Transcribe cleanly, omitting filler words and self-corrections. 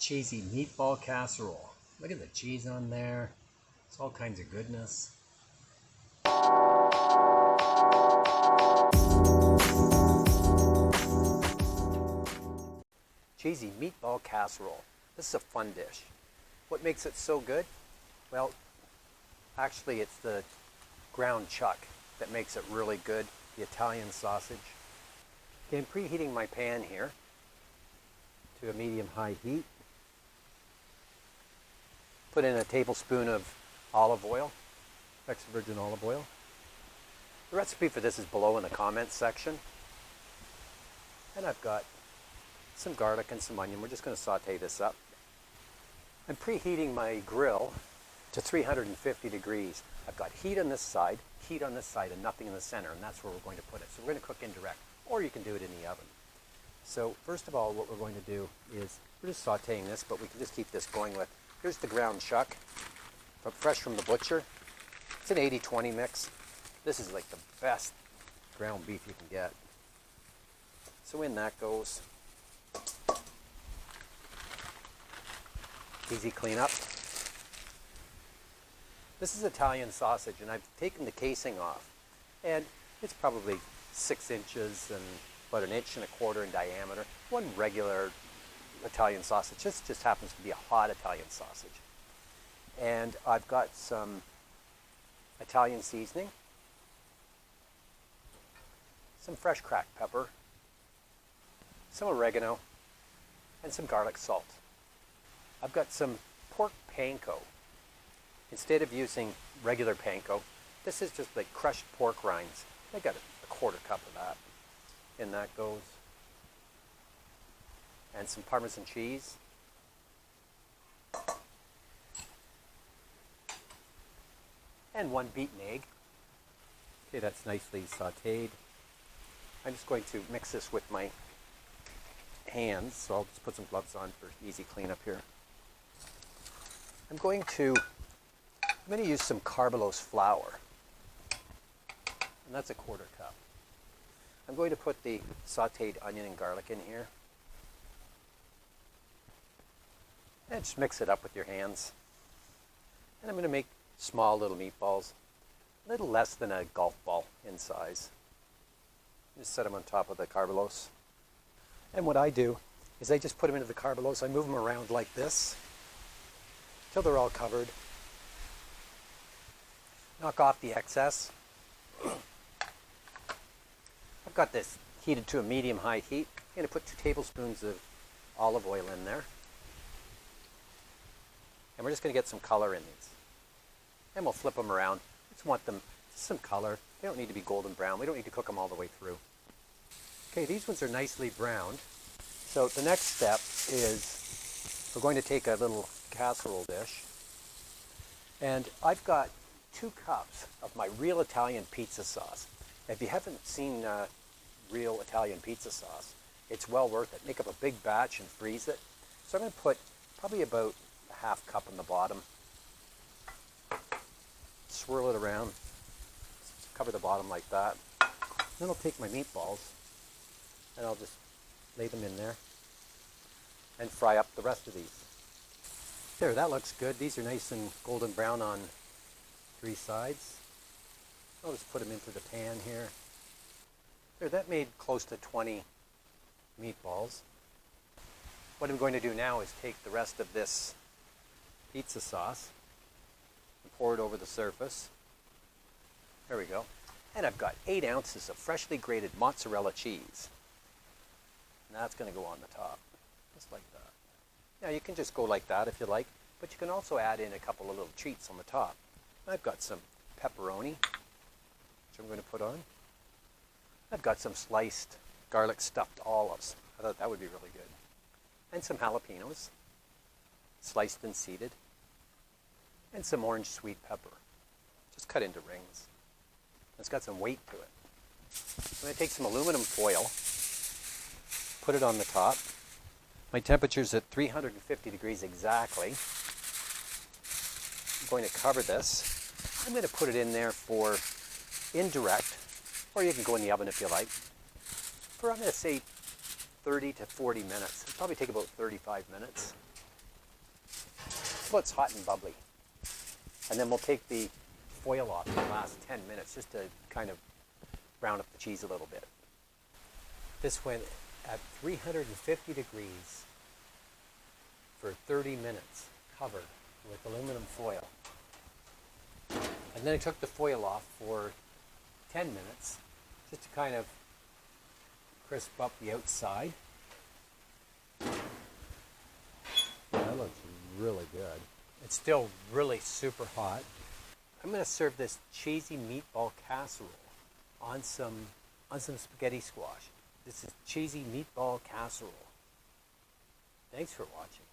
cheesy meatball casserole. Look at the cheese on there. It's all kinds of goodness. Cheesy meatball casserole. This is a fun dish. What makes it so good? Well, actually it's the ground chuck that makes it really good, the Italian sausage. Okay, I'm preheating my pan here to a medium-high heat. Put in a tablespoon of olive oil, extra virgin olive oil. The recipe for this is below in the comments section. And I've got some garlic and some onion. We're just going to saute this up. I'm preheating my grill to 350 degrees. I've got heat on this side, and nothing in the center, and that's where we're going to put it. So we're going to cook indirect, or you can do it in the oven. So first of all, what we're going to do is, we're just sauteing this, but we can just keep this going with, here's the ground chuck, fresh from the butcher. It's an 80-20 mix. This is like the best ground beef you can get. So in that goes. Easy cleanup. This is Italian sausage, and I've taken the casing off, and it's probably 6 inches and about 1.25 inches in diameter. One regular Italian sausage. This just happens to be a hot Italian sausage. And I've got some Italian seasoning, some fresh cracked pepper, some oregano, and some garlic salt. I've got some pork panko. Instead of using regular panko, this is just like crushed pork rinds. I got a 1/4 cup of that. In that goes. And some Parmesan cheese. And 1 beaten egg. Okay, that's nicely sautéed. I'm just going to mix this with my hands, so I'll just put some gloves on for easy cleanup here. I'm going to use some Carbalose flour, and that's a 1/4 cup. I'm going to put the sautéed onion and garlic in here, and just mix it up with your hands. And I'm going to make small little meatballs, a little less than a golf ball in size. Just set them on top of the Carbalose. And what I do is I just put them into the Carbalose. I move them around like this till they're all covered. Knock off the excess. I've got this heated to a medium-high heat. I'm going to put 2 tablespoons of olive oil in there. And we're just going to get some color in these. And we'll flip them around. Just want them some color. They don't need to be golden brown. We don't need to cook them all the way through. Okay, these ones are nicely browned. So the next step is we're going to take a little casserole dish. And I've got 2 cups of my real Italian pizza sauce. If you haven't seen real Italian pizza sauce, it's well worth it. Make up a big batch and freeze it. So I'm going to put probably about a 1/2 cup on the bottom. Swirl it around. Cover the bottom like that. Then I'll take my meatballs and I'll just lay them in there and fry up the rest of these. There, that looks good. These are nice and golden brown on 3 sides. I'll just put them into the pan here. There, that made close to 20 meatballs. What I'm going to do now is take the rest of this pizza sauce and pour it over the surface. There we go. And I've got 8 ounces of freshly grated mozzarella cheese. And that's going to go on the top, just like that. Now you can just go like that if you like, but you can also add in a couple of little treats on the top. I've got some pepperoni, which I'm going to put on. I've got some sliced garlic stuffed olives. I thought that would be really good. And some jalapenos, sliced and seeded. And some orange sweet pepper, just cut into rings. It's got some weight to it. I'm going to take some aluminum foil, put it on the top. My temperature's at 350 degrees exactly. I'm going to cover this. I'm going to put it in there for indirect, or you can go in the oven if you like, for I'm going to say 30 to 40 minutes. It'll probably take about 35 minutes. So it's hot and bubbly. And then we'll take the foil off in the last 10 minutes just to kind of brown up the cheese a little bit. This went at 350 degrees for 30 minutes, covered with aluminum foil. And then I took the foil off for 10 minutes just to kind of crisp up the outside. That looks really good. It's still really super hot. I'm going to serve this cheesy meatball casserole on some spaghetti squash. This is cheesy meatball casserole. Thanks for watching.